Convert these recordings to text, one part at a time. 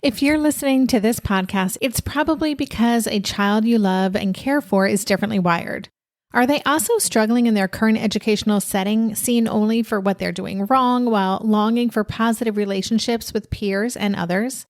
If you're listening to this podcast, it's probably because a child you love and care for is differently wired. Are they also struggling in their current educational setting, seen only for what they're doing wrong while longing for positive relationships with peers and others?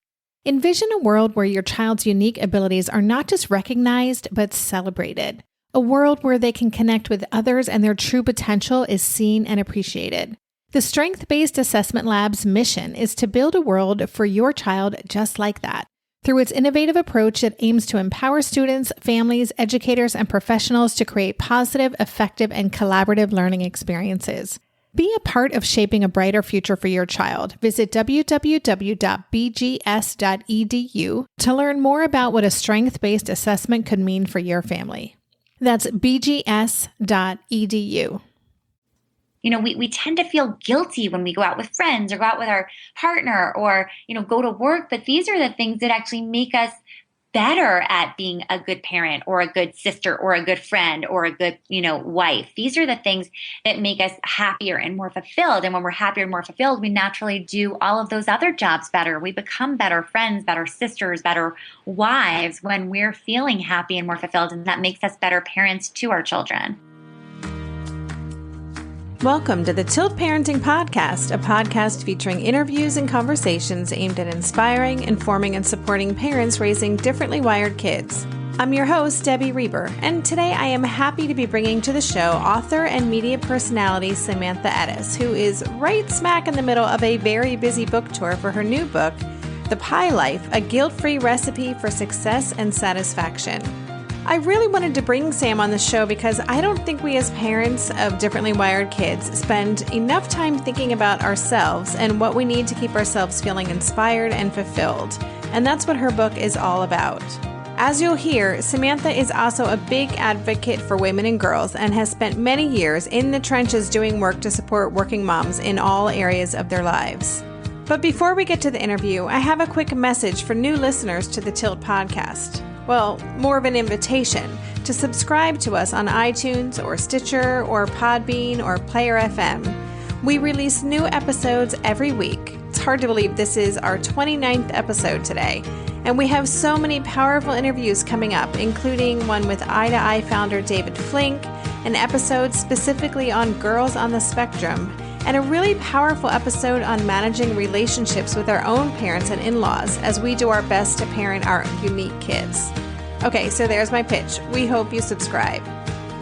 Envision a world where your child's unique abilities are not just recognized, but celebrated. A world where they can connect with others and their true potential is seen and appreciated. The Strength-Based Assessment Lab's mission is to build a world for your child just like that. Through its innovative approach, it aims to empower students, families, educators, and professionals to create positive, effective, and collaborative learning experiences. Be a part of shaping a brighter future for your child. Visit www.bgs.edu to learn more about what a strength-based assessment could mean for your family. That's bgs.edu. You know, we tend to feel guilty when we go out with friends or go out with our partner or, go to work. But these are the things that actually make us better at being a good parent or a good sister or a good friend or a good, wife. These are the things that make us happier and more fulfilled. And when we're happier and more fulfilled, we naturally do all of those other jobs better. We become better friends, better sisters, better wives when we're feeling happy and more fulfilled. And that makes us better parents to our children. Welcome to the Tilt Parenting Podcast, a podcast featuring interviews and conversations aimed at inspiring, informing, and supporting parents raising differently wired kids. I'm your host, Debbie Reber, and today I am happy to be bringing to the show author and media personality Samantha Ettus, who is right smack in the middle of a very busy book tour for her new book, The Pie Life, a guilt-free recipe for success and satisfaction. I really wanted to bring Sam on the show because I don't think we as parents of differently wired kids spend enough time thinking about ourselves and what we need to keep ourselves feeling inspired and fulfilled. And that's what her book is all about. As you'll hear, Samantha is also a big advocate for women and girls and has spent many years in the trenches doing work to support working moms in all areas of their lives. But before we get to the interview, I have a quick message for new listeners to the Tilt podcast. Well, more of an invitation to subscribe to us on iTunes or Stitcher or Podbean or Player FM. We release new episodes every week. It's hard to believe this is our 29th episode today. And we have so many powerful interviews coming up, including one with Eye to Eye founder David Flink, an episode specifically on girls on the spectrum, and a really powerful episode on managing relationships with our own parents and in-laws as we do our best to parent our unique kids. Okay, so there's my pitch. We hope you subscribe.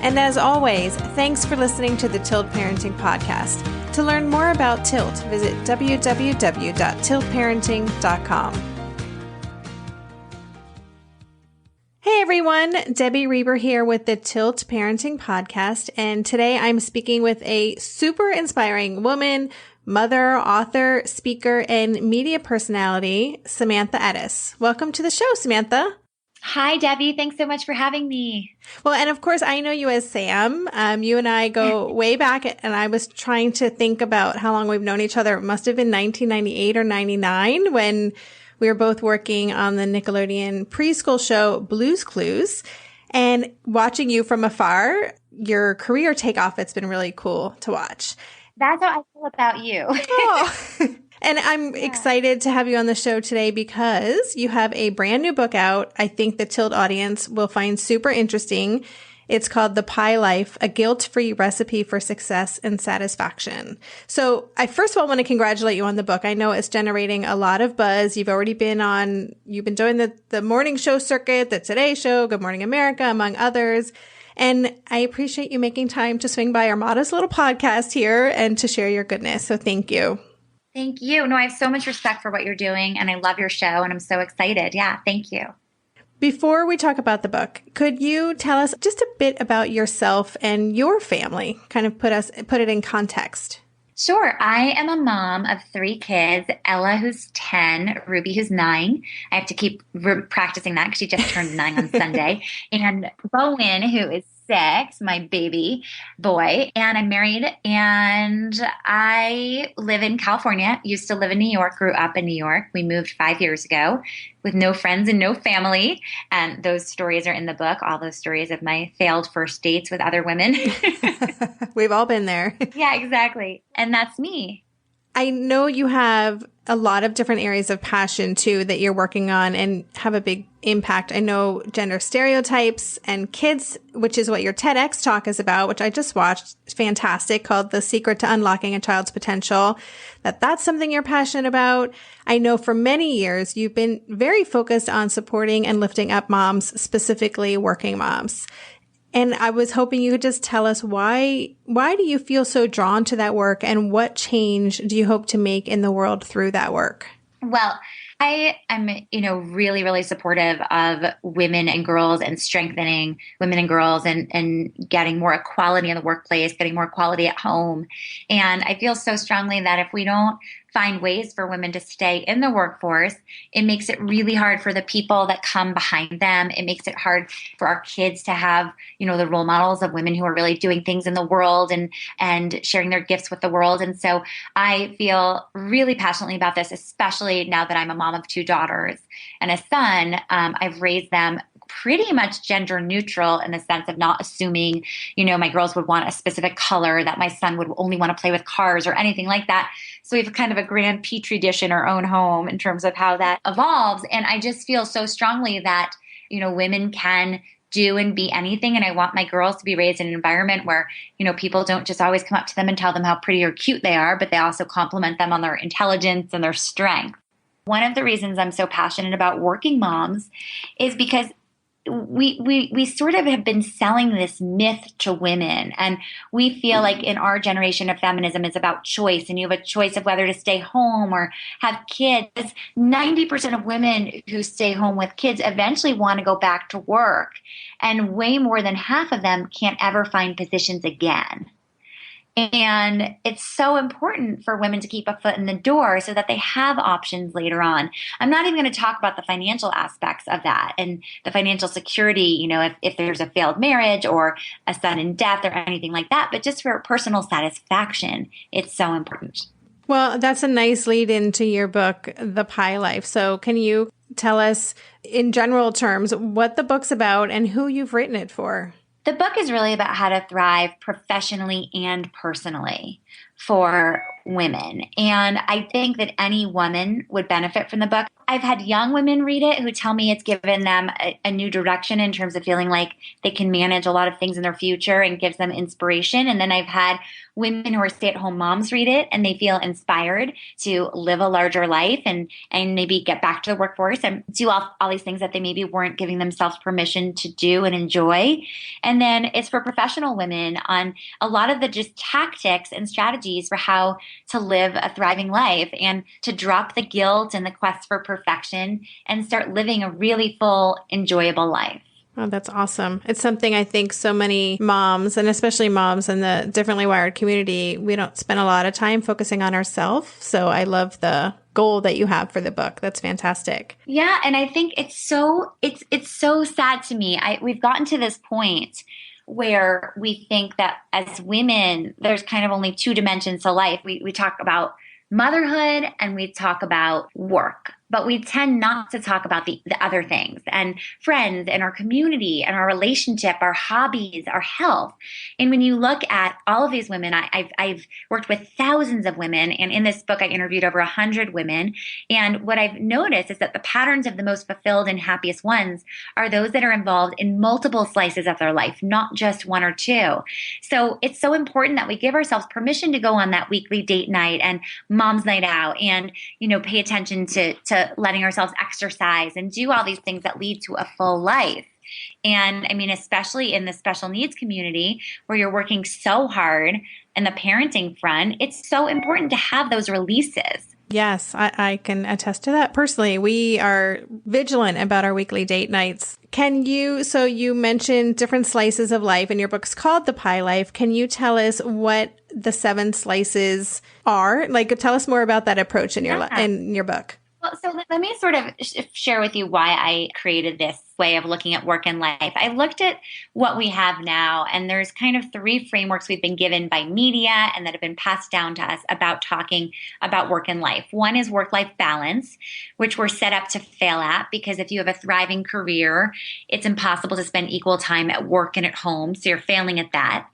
And as always, thanks for listening to the Tilt Parenting Podcast. To learn more about Tilt, visit www.tiltparenting.com. Hey everyone, Debbie Reber here with the Tilt Parenting Podcast, and today I'm speaking with a super inspiring woman, mother, author, speaker, and media personality, Samantha Ettus. Welcome to the show, Samantha. Hi, Debbie. Thanks so much for having me. Well, and of course, I know you as Sam. You and I go way back, and I was trying to think about how long we've known each other. It must have been 1998 or 99 when we were both working on the Nickelodeon preschool show Blue's Clues, and watching you from afar, your career take off, it's been really cool to watch. That's how I feel about you. Oh. And I'm excited to have you on the show today because you have a brand new book out. I think the Tilt audience will find super interesting. It's called The Pie Life, a guilt-free recipe for success and satisfaction. So I first of all want to congratulate you on the book. I know it's generating a lot of buzz. You've been doing the morning show circuit, the Today Show, Good Morning America, among others. And I appreciate you making time to swing by our modest little podcast here and to share your goodness. So thank you. Thank you. No, I have so much respect for what you're doing, and I love your show, and I'm so excited. Yeah, thank you. Before we talk about the book, could you tell us just a bit about yourself and your family? Kind of put it in context. Sure. I am a mom of 3 kids, Ella, who's 10, Ruby, who's 9. I have to keep practicing that because she just turned 9 on Sunday. And Bowen, who is 6, my baby boy. And I'm married and I live in California, used to live in New York, grew up in New York. We moved 5 years ago with no friends and no family. And those stories are in the book, all those stories of my failed first dates with other women. We've all been there. Yeah, exactly. And that's me. I know you have a lot of different areas of passion too that you're working on and have a big impact. I know gender stereotypes and kids, which is what your TEDx talk is about, which I just watched. It's fantastic, called The Secret to Unlocking a Child's Potential. That's something you're passionate about. I know for many years you've been very focused on supporting and lifting up moms, specifically working moms. And I was hoping you could just tell us why do you feel so drawn to that work, and what change do you hope to make in the world through that work? Well, I am, really, really supportive of women and girls and strengthening women and girls and getting more equality in the workplace, getting more equality at home. And I feel so strongly that if we don't find ways for women to stay in the workforce, it makes it really hard for the people that come behind them. It makes it hard for our kids to have, the role models of women who are really doing things in the world and sharing their gifts with the world. And so I feel really passionately about this, especially now that I'm a mom of 2 daughters and a son. I've raised them pretty much gender neutral in the sense of not assuming, my girls would want a specific color, that my son would only want to play with cars or anything like that. So we have kind of a grand petri dish in our own home in terms of how that evolves. And I just feel so strongly that, women can do and be anything. And I want my girls to be raised in an environment where, people don't just always come up to them and tell them how pretty or cute they are, but they also compliment them on their intelligence and their strength. One of the reasons I'm so passionate about working moms is because we sort of have been selling this myth to women, and we feel like in our generation of feminism it's about choice, and you have a choice of whether to stay home or have kids. 90% of women who stay home with kids eventually want to go back to work, and way more than half of them can't ever find positions again. And it's so important for women to keep a foot in the door so that they have options later on. I'm not even going to talk about the financial aspects of that and the financial security, if there's a failed marriage or a sudden death or anything like that, but just for personal satisfaction, it's so important. Well, that's a nice lead into your book, The Pie Life. So can you tell us in general terms what the book's about and who you've written it for? The book is really about how to thrive professionally and personally for women. And I think that any woman would benefit from the book. I've had young women read it who tell me it's given them a new direction in terms of feeling like they can manage a lot of things in their future and gives them inspiration. And then I've had women who are stay-at-home moms read it and they feel inspired to live a larger life and maybe get back to the workforce and do all these things that they maybe weren't giving themselves permission to do and enjoy. And then it's for professional women on a lot of the just tactics and strategies for how to live a thriving life and to drop the guilt and the quest for perfection and start living a really full, enjoyable life. Oh, that's awesome. It's something I think so many moms, and especially moms in the differently wired community, we don't spend a lot of time focusing on ourselves. So I love the goal that you have for the book. That's fantastic. Yeah. And I think it's so sad to me. We've gotten to this point where we think that as women, there's kind of only 2 dimensions to life. We talk about motherhood and we talk about work, but we tend not to talk about the other things and friends and our community and our relationship, our hobbies, our health. And when you look at all of these women, I've worked with thousands of women, and in this book I interviewed over 100 women. And what I've noticed is that the patterns of the most fulfilled and happiest ones are those that are involved in multiple slices of their life, not just 1 or 2. So it's so important that we give ourselves permission to go on that weekly date night and mom's night out and, pay attention to letting ourselves exercise and do all these things that lead to a full life. And I mean, especially in the special needs community where you're working so hard in the parenting front, it's so important to have those releases. Yes, I can attest to that personally. We are vigilant about our weekly date nights. So you mentioned different slices of life, and your book's called The Pie Life. Can you tell us what the 7 slices are? Tell us more about that approach in your book. Well, so let me sort of share with you why I created this way of looking at work and life. I looked at what we have now, and there's kind of 3 frameworks we've been given by media and that have been passed down to us about talking about work and life. One is work-life balance, which we're set up to fail at because if you have a thriving career, it's impossible to spend equal time at work and at home, so you're failing at that.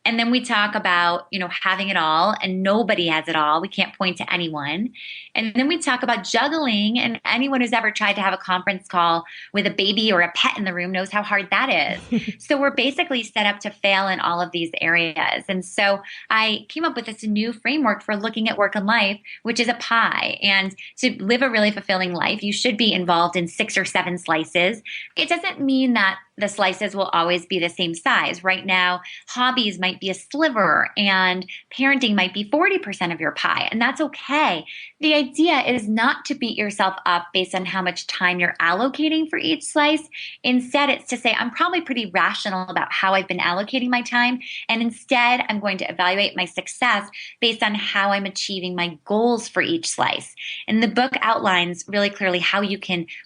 And then we talk about, having it all and nobody has it all. We can't point to anyone. And then we talk about juggling, and anyone who's ever tried to have a conference call with a baby or a pet in the room knows how hard that is. So we're basically set up to fail in all of these areas. And so I came up with this new framework for looking at work and life, which is a pie. And to live a really fulfilling life, you should be involved in 6 or 7 slices. It doesn't mean that the slices will always be the same size. Right now, hobbies might be a sliver and parenting might be 40% of your pie, and that's okay. The idea is not to beat yourself up based on how much time you're allocating for each slice. Instead, it's to say, I'm probably pretty rational about how I've been allocating my time, and instead, I'm going to evaluate my success based on how I'm achieving my goals for each slice. And the book outlines really clearly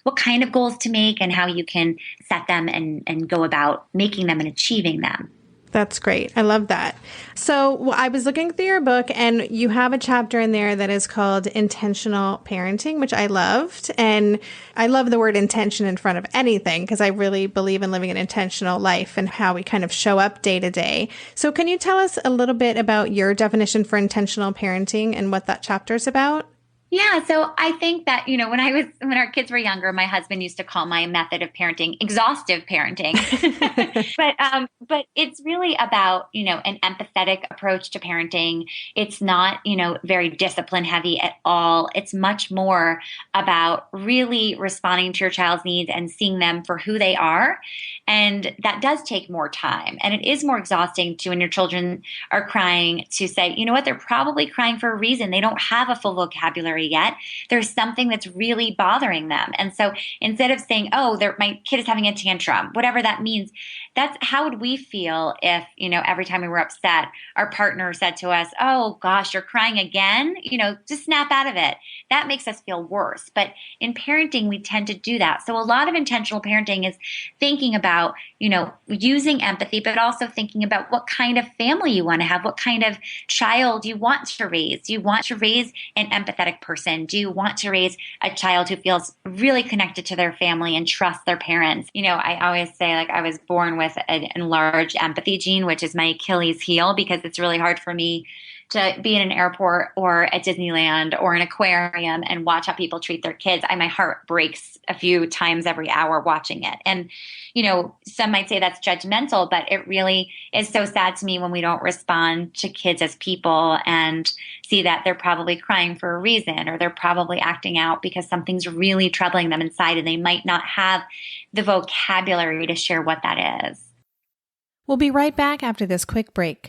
what kind of goals to make and how you can set them and go about making them and achieving them. That's great. I love that. So I was looking through your book, and you have a chapter in there that is called Intentional Parenting, which I loved. And I love the word intention in front of anything because I really believe in living an intentional life and how we kind of show up day to day. So can you tell us a little bit about your definition for intentional parenting and what that chapter is about? Yeah. So I think that, when our kids were younger, my husband used to call my method of parenting exhaustive parenting. But it's really about, an empathetic approach to parenting. It's not, very discipline heavy at all. It's much more about really responding to your child's needs and seeing them for who they are. And that does take more time. And it is more exhausting when your children are crying to say, you know what, they're probably crying for a reason. They don't have a full vocabulary yet. There's something that's really bothering them. And so instead of saying, my kid is having a tantrum, whatever that means, that's how would we feel if, every time we were upset, our partner said to us, oh gosh, you're crying again, just snap out of it. That makes us feel worse. But in parenting, we tend to do that. So a lot of intentional parenting is thinking about, using empathy, but also thinking about what kind of family you want to have, what kind of child you want to raise. Do you want to raise an empathetic person? Do you want to raise a child who feels really connected to their family and trusts their parents? I always say, I was born with an enlarged empathy gene, which is my Achilles heel, because it's really hard for me to be in an airport or at Disneyland or an aquarium and watch how people treat their kids. My heart breaks a few times every hour watching it. And, some might say that's judgmental, but it really is so sad to me when we don't respond to kids as people and see that they're probably crying for a reason, or they're probably acting out because something's really troubling them inside and they might not have the vocabulary to share what that is. We'll be right back after this quick break.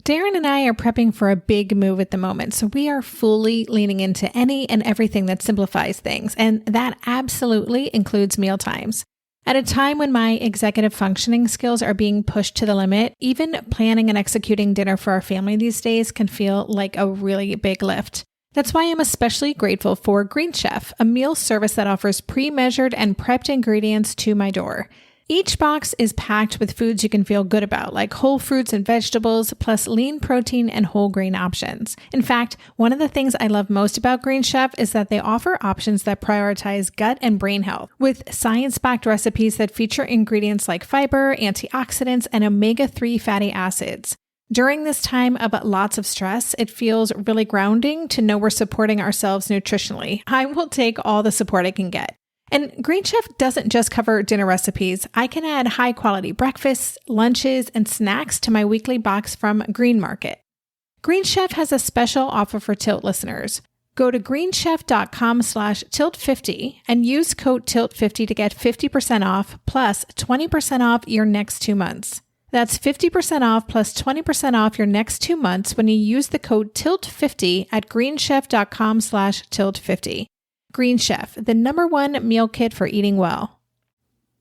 Darren and I are prepping for a big move at the moment, so we are fully leaning into any and everything that simplifies things, and that absolutely includes mealtimes. At a time when my executive functioning skills are being pushed to the limit, even planning and executing dinner for our family these days can feel like a really big lift. That's why I'm especially grateful for Green Chef, a meal service that offers pre-measured and prepped ingredients to my door. Each box is packed with foods you can feel good about, like whole fruits and vegetables, plus lean protein and whole grain options. In fact, one of the things I love most about Green Chef is that they offer options that prioritize gut and brain health, with science-backed recipes that feature ingredients like fiber, antioxidants, and omega-3 fatty acids. During this time of lots of stress, it feels really grounding to know we're supporting ourselves nutritionally. I will take all the support I can get. And Green Chef doesn't just cover dinner recipes. I can add high-quality breakfasts, lunches, and snacks to my weekly box from Green Market. Green Chef has a special offer for Tilt listeners. Go to greenchef.com/tilt50 and use code TILT50 to get 50% off plus 20% off your next 2 months. That's 50% off plus 20% off your next 2 months when you use the code TILT50 at greenchef.com/tilt50. Green Chef, the #1 meal kit for eating well.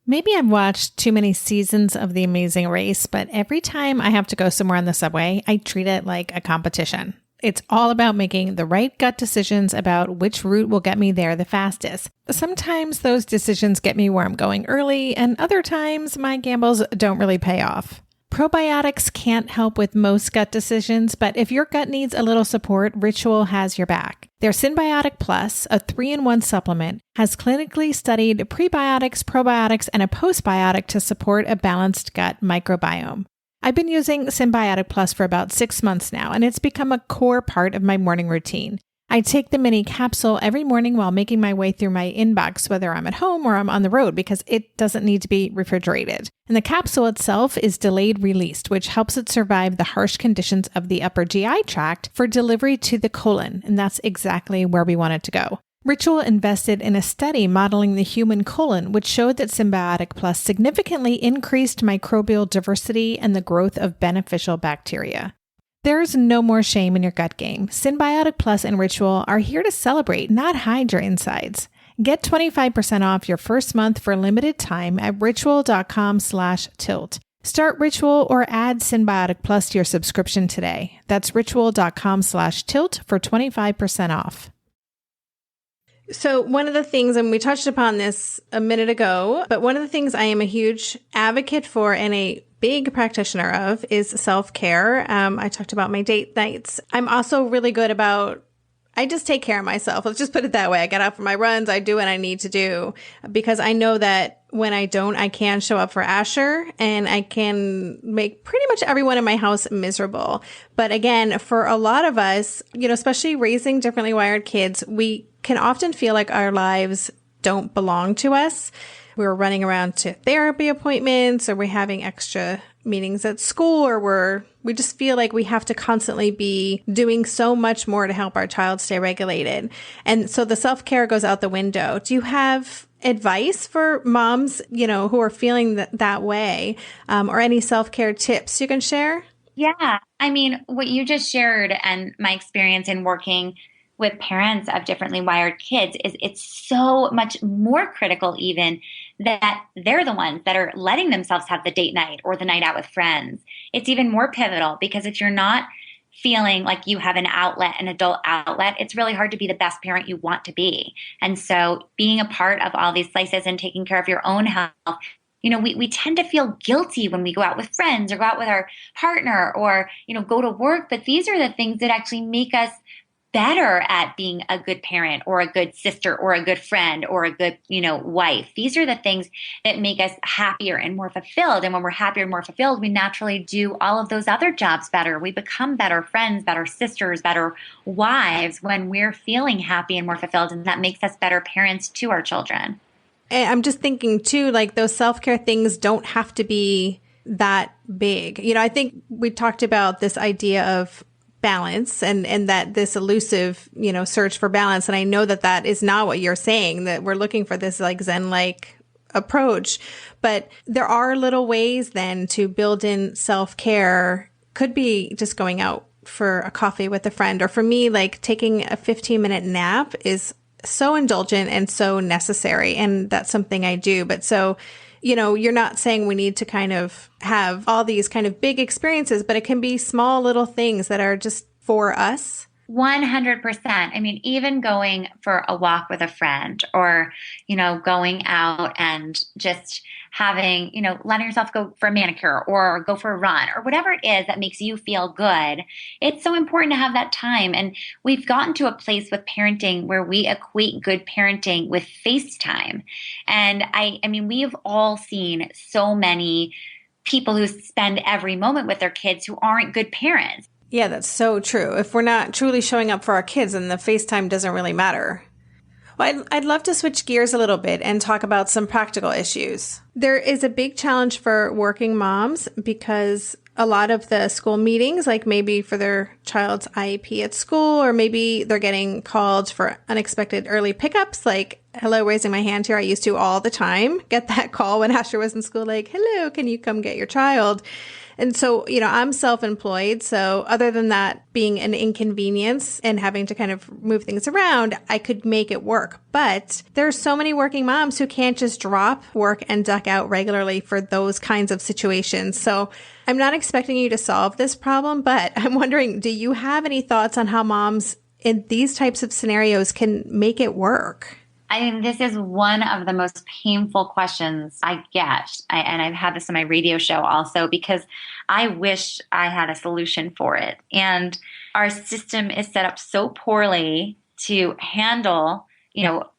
Maybe I've watched too many seasons of The Amazing Race, but every time I have to go somewhere on the subway, I treat it like a competition. It's all about making the right gut decisions about which route will get me there the fastest. Sometimes those decisions get me where I'm going early, and other times my gambles don't really pay off. Probiotics can't help with most gut decisions, but if your gut needs a little support, Ritual has your back. Their Symbiotic Plus, a 3-in-1 supplement, has clinically studied prebiotics, probiotics, and a postbiotic to support a balanced gut microbiome. I've been using Symbiotic Plus for about 6 months now, and it's become a core part of my morning routine. I take the mini capsule every morning while making my way through my inbox, whether I'm at home or I'm on the road, because it doesn't need to be refrigerated. And the capsule itself is delayed released, which helps it survive the harsh conditions of the upper GI tract for delivery to the colon. And that's exactly where we want it to go. Ritual invested in a study modeling the human colon, which showed that Symbiotic Plus significantly increased microbial diversity and the growth of beneficial bacteria. There's no more shame in your gut game. Symbiotic Plus and Ritual are here to celebrate, not hide your insides. Get 25% off your first month for a limited time at ritual.com/tilt. Start Ritual or add Symbiotic Plus to your subscription today. That's ritual.com/tilt for 25% off. So one of the things, and we touched upon this a minute ago, but one of the things I am a huge advocate for and a big practitioner of is self-care. I talked about my date nights. I'm also really good about, I just take care of myself. Let's just put it that way. I get out for my runs. I do what I need to do because I know that when I don't, I can show up for Asher and I can make pretty much everyone in my house miserable. But again, for a lot of us, especially raising differently wired kids, we can often feel like our lives don't belong to us. We're running around to therapy appointments, or we're having extra meetings at school, or we just feel like we have to constantly be doing so much more to help our child stay regulated. And so the self-care goes out the window. Do you have advice for moms, who are feeling that way, or any self-care tips you can share? Yeah. I mean, what you just shared and my experience in working with parents of differently wired kids is it's so much more critical even that they're the ones that are letting themselves have the date night or the night out with friends. It's even more pivotal because if you're not feeling like you have an outlet, an adult outlet, it's really hard to be the best parent you want to be. And so being a part of all these slices and taking care of your own health, we tend to feel guilty when we go out with friends or go out with our partner or, go to work. But these are the things that actually make us better at being a good parent or a good sister or a good friend or a good, wife. These are the things that make us happier and more fulfilled. And when we're happier and more fulfilled, we naturally do all of those other jobs better. We become better friends, better sisters, better wives when we're feeling happy and more fulfilled. And that makes us better parents to our children. And I'm just thinking too, like those self-care things don't have to be that big. I think we talked about this idea of balance and that this elusive, search for balance. And I know that is not what you're saying, that we're looking for this like Zen-like approach, but there are little ways then to build in self-care. Could be just going out for a coffee with a friend, or for me, like taking a 15-minute nap is so indulgent and so necessary. And that's something I do. But so, you're not saying we need to kind of have all these kind of big experiences, but it can be small little things that are just for us. 100%. I mean, even going for a walk with a friend or, going out and just having, letting yourself go for a manicure or go for a run or whatever it is that makes you feel good. It's so important to have that time. And we've gotten to a place with parenting where we equate good parenting with FaceTime. And I mean, we've all seen so many people who spend every moment with their kids who aren't good parents. Yeah, that's so true. If we're not truly showing up for our kids, then the FaceTime doesn't really matter. Well, I'd love to switch gears a little bit and talk about some practical issues. There is a big challenge for working moms because a lot of the school meetings, like maybe for their child's IEP at school, or maybe they're getting called for unexpected early pickups, like, hello, raising my hand here. I used to all the time get that call when Asher was in school, like, hello, can you come get your child? And so, I'm self-employed. So other than that being an inconvenience and having to kind of move things around, I could make it work. But there's so many working moms who can't just drop work and duck out regularly for those kinds of situations. So I'm not expecting you to solve this problem, but I'm wondering, do you have any thoughts on how moms in these types of scenarios can make it work? I mean, this is one of the most painful questions I get. And I've had this on my radio show also because I wish I had a solution for it. And our system is set up so poorly to handle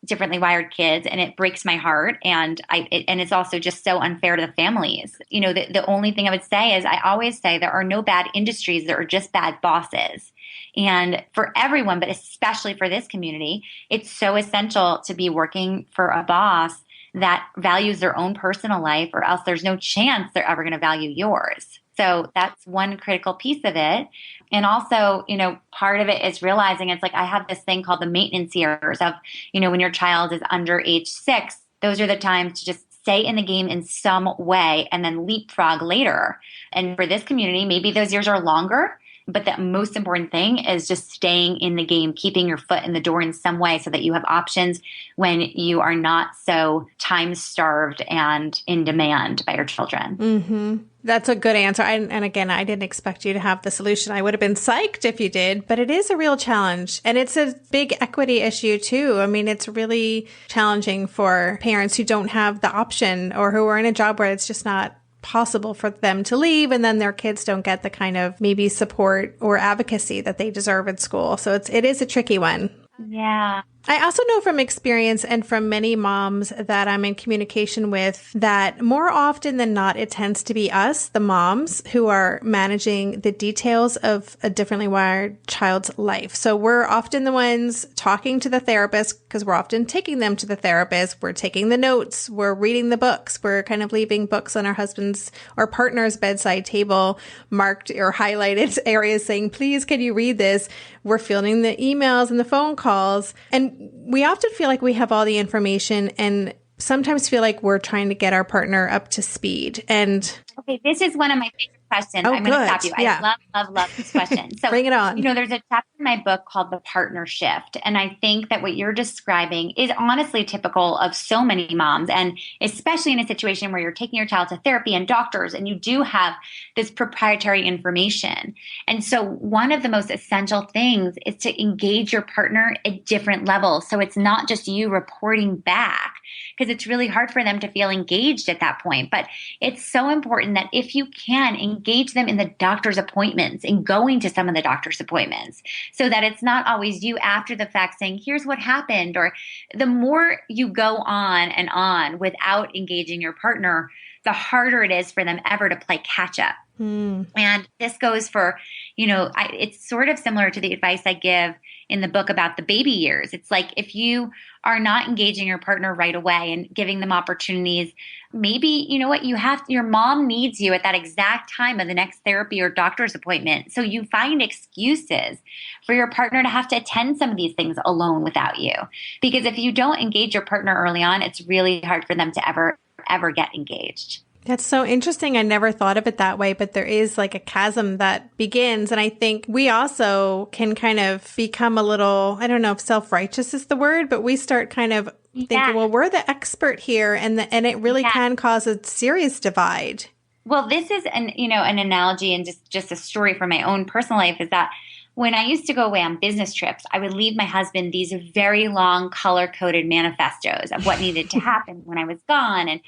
differently wired kids, and it breaks my heart. And and it's also just so unfair to the families. The only thing I would say is I always say there are no bad industries. There are just bad bosses. And for everyone, but especially for this community, it's so essential to be working for a boss that values their own personal life, or else there's no chance they're ever going to value yours. So that's one critical piece of it. And also, part of it is realizing it's like I have this thing called the maintenance years of, when your child is under age 6, those are the times to just stay in the game in some way and then leapfrog later. And for this community, maybe those years are longer. But the most important thing is just staying in the game, keeping your foot in the door in some way so that you have options when you are not so time-starved and in demand by your children. Mm-hmm. That's a good answer. And again, I didn't expect you to have the solution. I would have been psyched if you did, but it is a real challenge. And it's a big equity issue too. I mean, it's really challenging for parents who don't have the option or who are in a job where it's just not possible for them to leave, and then their kids don't get the kind of maybe support or advocacy that they deserve at school. So it is a tricky one. Yeah. I also know from experience and from many moms that I'm in communication with that more often than not, it tends to be us, the moms, who are managing the details of a differently wired child's life. So we're often the ones talking to the therapist because we're often taking them to the therapist. We're taking the notes. We're reading the books. We're kind of leaving books on our husband's or partner's bedside table marked or highlighted areas saying, please, can you read this? We're fielding the emails and the phone calls. And we often feel like we have all the information and sometimes feel like we're trying to get our partner up to speed. And okay, this is one of my favorite questions. Oh, I'm going to stop you. Yeah. I love this question. So bring it on. There's a chapter in my book called The Partner Shift. And I think that what you're describing is honestly typical of so many moms, and especially in a situation where you're taking your child to therapy and doctors, and you do have this proprietary information. And so one of the most essential things is to engage your partner at different levels. So it's not just you reporting back, because it's really hard for them to feel engaged at that point. But it's so important that if you can engage them in the doctor's appointments and going to some of the doctor's appointments, so that it's not always you after the fact saying, here's what happened. Or the more you go on and on without engaging your partner, the harder it is for them ever to play catch up. And this goes for, it's sort of similar to the advice I give in the book about the baby years. It's like if you are not engaging your partner right away and giving them opportunities, maybe, your mom needs you at that exact time of the next therapy or doctor's appointment. So you find excuses for your partner to have to attend some of these things alone without you. Because if you don't engage your partner early on, it's really hard for them to ever get engaged. That's so interesting. I never thought of it that way, but there is like a chasm that begins. And I think we also can kind of become a little, I don't know if self-righteous is the word, but we start kind of thinking, well, we're the expert here. And it really can cause a serious divide. Well, this is an analogy and just a story from my own personal life is that when I used to go away on business trips, I would leave my husband these very long color-coded manifestos of what needed to happen when I was gone and,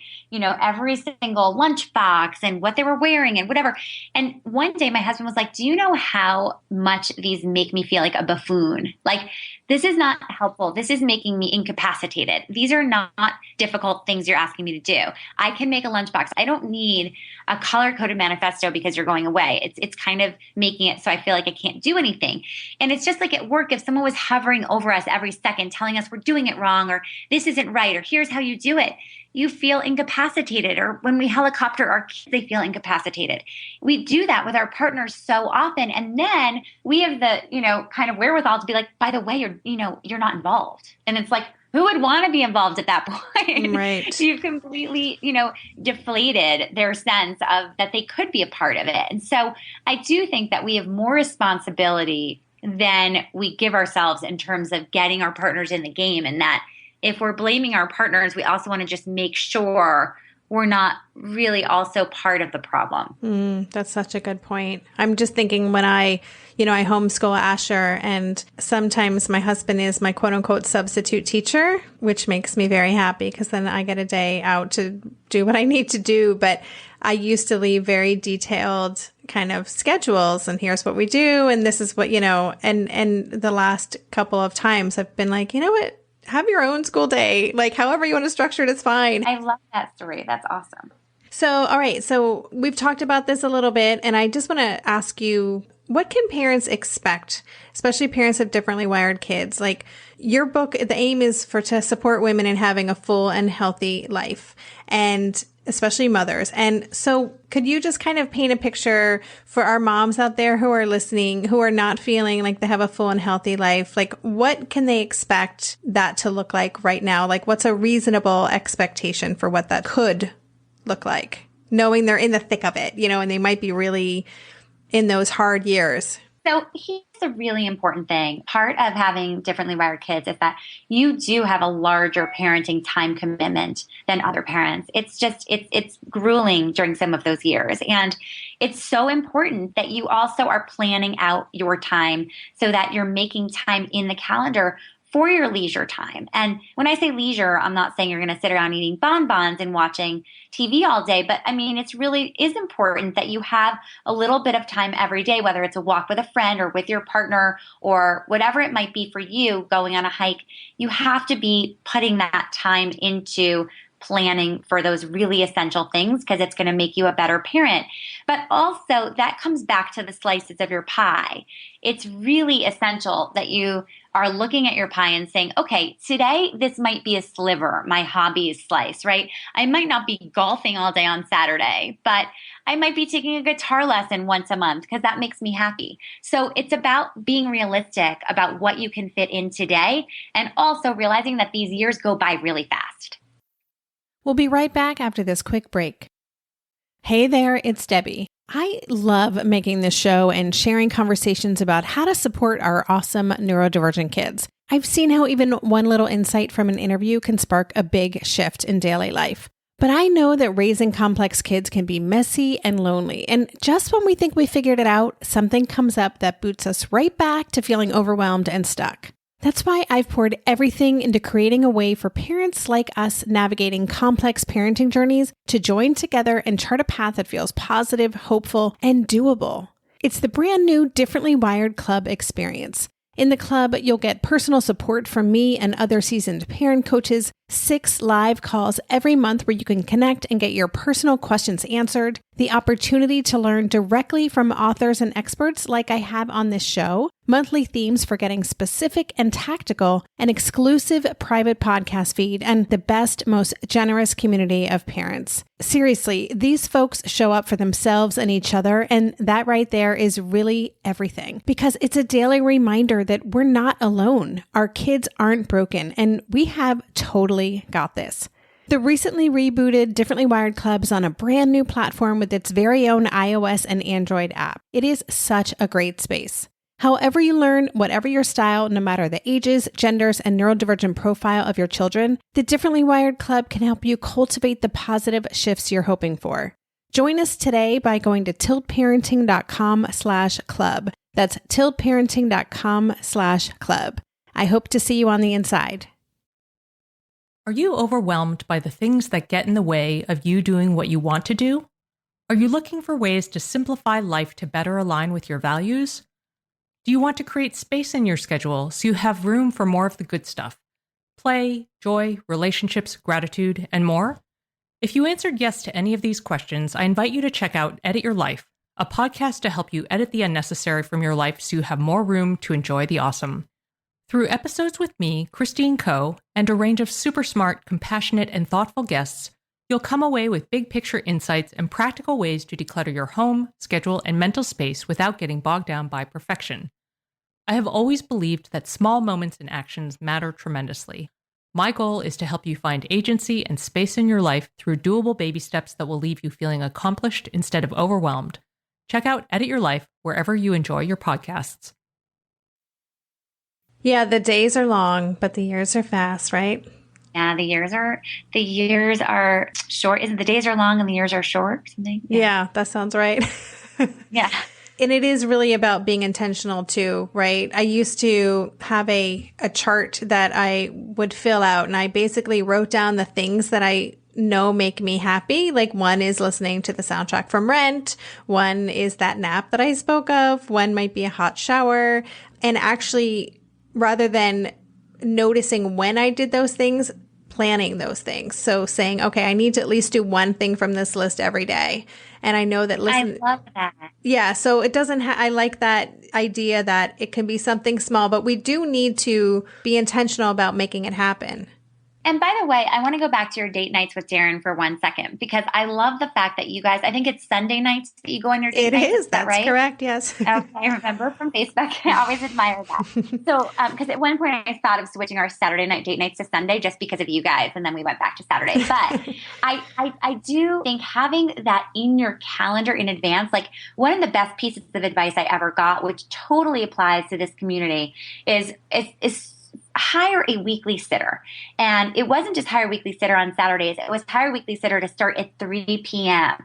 every single lunchbox and what they were wearing and whatever. And one day my husband was like, do you know how much these make me feel like a buffoon? Like, this is not helpful. This is making me incapacitated. These are not difficult things you're asking me to do. I can make a lunchbox. I don't need a color-coded manifesto because you're going away. It's kind of making it so I feel like I can't do anything. And it's just like at work, if someone was hovering over us every second, telling us we're doing it wrong, or this isn't right, or here's how you do it, you feel incapacitated. Or when we helicopter our kids, they feel incapacitated. We do that with our partners so often. And then we have the, kind of wherewithal to be like, by the way, you're not involved. And it's like, who would want to be involved at that point? Right. You've completely, deflated their sense of that they could be a part of it. And so I do think that we have more responsibility than we give ourselves in terms of getting our partners in the game. And that if we're blaming our partners, we also want to just make sure we're not really also part of the problem. That's such a good point. I'm just thinking when I homeschool Asher, and sometimes my husband is my quote unquote substitute teacher, which makes me very happy because then I get a day out to do what I need to do. But I used to leave very detailed kind of schedules, and here's what we do. And this is what, and the last couple of times I've been like, you know what? have your own school day. Like however you want to structure it, it's fine. I love that story. That's awesome. So, all right. So we've talked about this a little bit, and I just want to ask you, what can parents expect, especially parents of differently wired kids? Like your book, the aim is to support women in having a full and healthy life, and especially mothers. And so could you just kind of paint a picture for our moms out there who are listening, who are not feeling like they have a full and healthy life? Like what can they expect that to look like right now? Like what's a reasonable expectation for what that could look like, knowing they're in the thick of it, and they might be really in those hard years? So here's a really important thing. Part of having differently wired kids is that you do have a larger parenting time commitment than other parents. It's grueling during some of those years. And it's so important that you also are planning out your time so that you're making time in the calendar for your leisure time. And when I say leisure, I'm not saying you're going to sit around eating bonbons and watching TV all day, but I mean, it's really is important that you have a little bit of time every day, whether it's a walk with a friend or with your partner or whatever it might be for you, going on a hike. You have to be putting that time into planning for those really essential things because it's going to make you a better parent. But also that comes back to the slices of your pie. It's really essential that you are looking at your pie and saying, okay, today this might be a sliver, my hobbies slice, right? I might not be golfing all day on Saturday, but I might be taking a guitar lesson once a month because that makes me happy. So it's about being realistic about what you can fit in today and also realizing that these years go by really fast. We'll be right back after this quick break. Hey there, it's Debbie. I love making this show and sharing conversations about how to support our awesome neurodivergent kids. I've seen how even one little insight from an interview can spark a big shift in daily life. But I know that raising complex kids can be messy and lonely. And just when we think we figured it out, something comes up that boots us right back to feeling overwhelmed and stuck. That's why I've poured everything into creating a way for parents like us navigating complex parenting journeys to join together and chart a path that feels positive, hopeful, and doable. It's the brand new Differently Wired Club experience. In the club, you'll get personal support from me and other seasoned parent coaches, 6 live calls every month where you can connect and get your personal questions answered, the opportunity to learn directly from authors and experts like I have on this show, monthly themes for getting specific and tactical, an exclusive private podcast feed, and the best, most generous community of parents. Seriously, these folks show up for themselves and each other, and that right there is really everything because it's a daily reminder that we're not alone. Our kids aren't broken, and we have totally got this. The recently rebooted Differently Wired Club is on a brand new platform with its very own iOS and Android app. It is such a great space. However you learn, whatever your style, no matter the ages, genders, and neurodivergent profile of your children, the Differently Wired Club can help you cultivate the positive shifts you're hoping for. Join us today by going to tiltparenting.com/club. That's tiltparenting.com/club. I hope to see you on the inside. Are you overwhelmed by the things that get in the way of you doing what you want to do? Are you looking for ways to simplify life to better align with your values? Do you want to create space in your schedule so you have room for more of the good stuff? Play, joy, relationships, gratitude, and more? If you answered yes to any of these questions, I invite you to check out Edit Your Life, a podcast to help you edit the unnecessary from your life so you have more room to enjoy the awesome. Through episodes with me, Christine Coe, and a range of super smart, compassionate, and thoughtful guests, you'll come away with big picture insights and practical ways to declutter your home, schedule, and mental space without getting bogged down by perfection. I have always believed that small moments and actions matter tremendously. My goal is to help you find agency and space in your life through doable baby steps that will leave you feeling accomplished instead of overwhelmed. Check out Edit Your Life wherever you enjoy your podcasts. Yeah, the days are long, but the years are fast, right? Yeah, the years are short. Isn't the days are long and the years are short? Something? Yeah, that sounds right. Yeah. And it is really about being intentional too, right? I used to have a chart that I would fill out, and I basically wrote down the things that I know make me happy. Like one is listening to the soundtrack from Rent. One is that nap that I spoke of. One might be a hot shower. And actually, rather than noticing when I did those things, planning those things. So saying, okay, I need to at least do one thing from this list every day. And I know that I love that. Yeah. So it doesn't I like that idea that it can be something small, but we do need to be intentional about making it happen. And by the way, I want to go back to your date nights with Darren for 1 second, because I love the fact that you guys, I think it's Sunday nights that you go on your date nights. It is. That's right? Correct. Yes. Okay, I remember from Facebook. I always admire that. So, because at one point I thought of switching our Saturday night date nights to Sunday just because of you guys. And then we went back to Saturday. But I do think having that in your calendar in advance, like one of the best pieces of advice I ever got, which totally applies to this community, is hire a weekly sitter. And it wasn't just hire a weekly sitter on Saturdays. It was hire a weekly sitter to start at 3 p.m.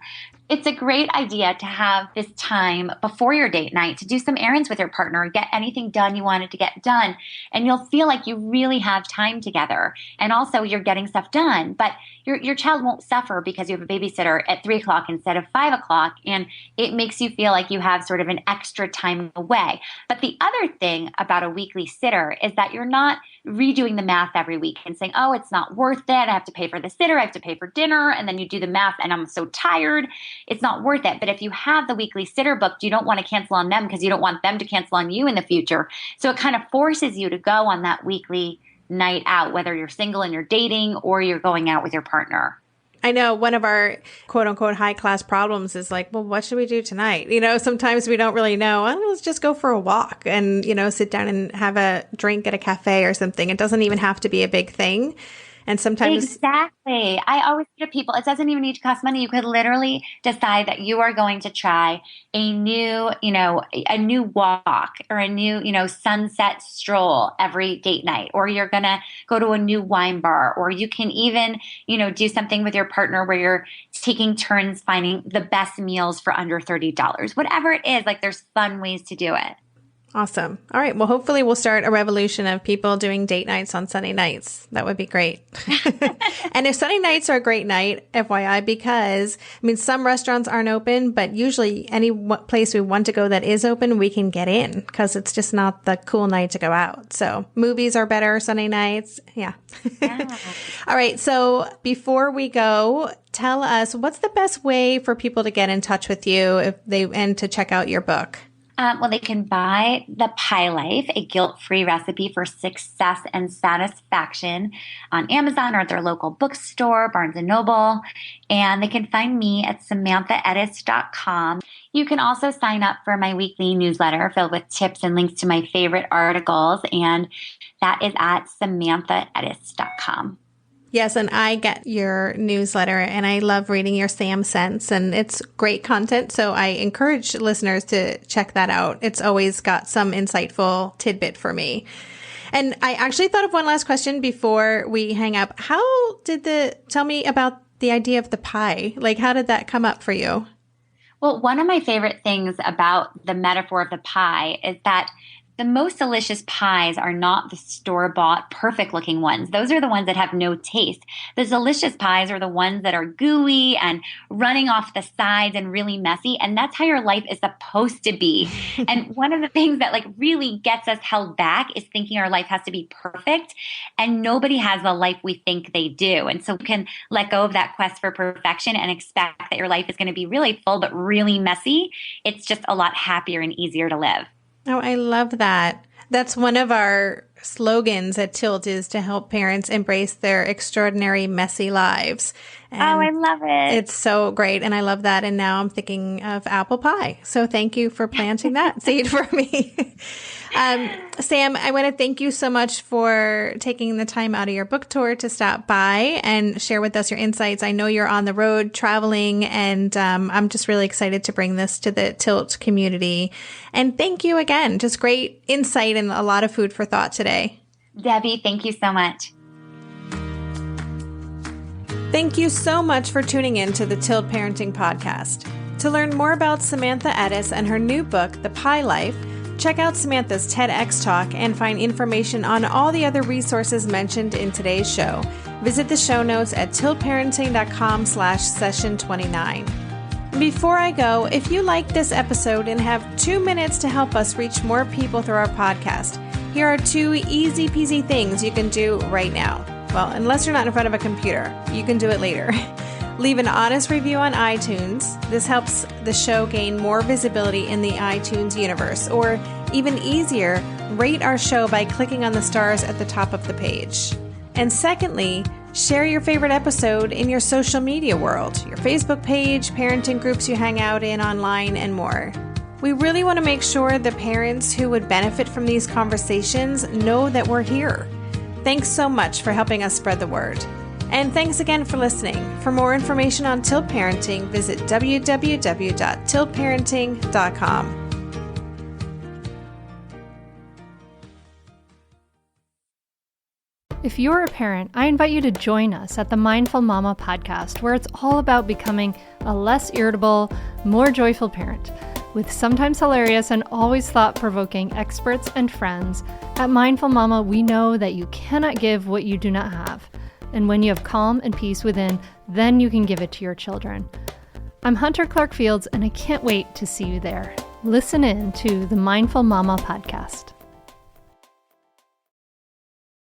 It's a great idea to have this time before your date night to do some errands with your partner, get anything done you wanted to get done. And you'll feel like you really have time together. And also you're getting stuff done. But your child won't suffer because you have a babysitter at 3 o'clock instead of 5 o'clock. And it makes you feel like you have sort of an extra time away. But the other thing about a weekly sitter is that you're not redoing the math every week and saying, oh, it's not worth it. I have to pay for the sitter. I have to pay for dinner. And then you do the math and I'm so tired. It's not worth it. But if you have the weekly sitter booked, you don't want to cancel on them because you don't want them to cancel on you in the future. So it kind of forces you to go on that weekly night out, whether you're single and you're dating or you're going out with your partner. I know one of our quote unquote high class problems is like, well, what should we do tonight? Sometimes we don't really know. Well, let's just go for a walk and, sit down and have a drink at a cafe or something. It doesn't even have to be a big thing. And sometimes Exactly. I always say to people, it doesn't even need to cost money. You could literally decide that you are going to try a new walk or a new, sunset stroll every date night, or you're going to go to a new wine bar, or you can even, do something with your partner where you're taking turns finding the best meals for under $30. Whatever it is, like there's fun ways to do it. Awesome. All right. Well, hopefully we'll start a revolution of people doing date nights on Sunday nights. That would be great. And if Sunday nights are a great night, FYI, because some restaurants aren't open, but usually any place we want to go that is open, we can get in because it's just not the cool night to go out. So movies are better Sunday nights. Yeah. All right. So before we go, tell us what's the best way for people to get in touch with you and to check out your book. Well, they can buy The Pie Life, a guilt-free recipe for success and satisfaction on Amazon or at their local bookstore, Barnes & Noble. And they can find me at SamanthaEttus.com. You can also sign up for my weekly newsletter filled with tips and links to my favorite articles. And that is at SamanthaEttus.com. Yes, and I get your newsletter and I love reading your Sam Sense, and it's great content. So I encourage listeners to check that out. It's always got some insightful tidbit for me. And I actually thought of one last question before we hang up. Tell me about the idea of the pie. Like, how did that come up for you? Well, one of my favorite things about the metaphor of the pie is that the most delicious pies are not the store-bought, perfect-looking ones. Those are the ones that have no taste. The delicious pies are the ones that are gooey and running off the sides and really messy, and that's how your life is supposed to be. And one of the things that really gets us held back is thinking our life has to be perfect, and nobody has the life we think they do. And so we can let go of that quest for perfection and expect that your life is going to be really full but really messy. It's just a lot happier and easier to live. Oh, I love that. That's one of our slogans at Tilt, is to help parents embrace their extraordinary, messy lives. And I love it. It's so great. And I love that. And now I'm thinking of apple pie. So thank you for planting that seed for me. Sam, I want to thank you so much for taking the time out of your book tour to stop by and share with us your insights. I know you're on the road traveling, and I'm just really excited to bring this to the Tilt community. And thank you again. Just great insight and a lot of food for thought today. Debbie, thank you so much. Thank you so much for tuning in to the Tilt Parenting Podcast. To learn more about Samantha Ettus and her new book, The Pie Life, check out Samantha's TEDx talk and find information on all the other resources mentioned in today's show. Visit the show notes at tiltparenting.com/session29. Before I go, if you like this episode and have 2 minutes to help us reach more people through our podcast, Here are 2 easy peasy things you can do right now. Well, unless you're not in front of a computer, you can do it later. Leave an honest review on iTunes. This helps the show gain more visibility in the iTunes universe. Or even easier, rate our show by clicking on the stars at the top of the page. And secondly, share your favorite episode in your social media world, your Facebook page, parenting groups you hang out in online, and more. We really want to make sure the parents who would benefit from these conversations know that we're here. Thanks so much for helping us spread the word. And thanks again for listening. For more information on Tilt Parenting, visit www.tiltparenting.com. If you're a parent, I invite you to join us at the Mindful Mama podcast, where it's all about becoming a less irritable, more joyful parent. With sometimes hilarious and always thought-provoking experts and friends, at Mindful Mama, we know that you cannot give what you do not have. And when you have calm and peace within, then you can give it to your children. I'm Hunter Clark Fields, and I can't wait to see you there. Listen in to the Mindful Mama podcast.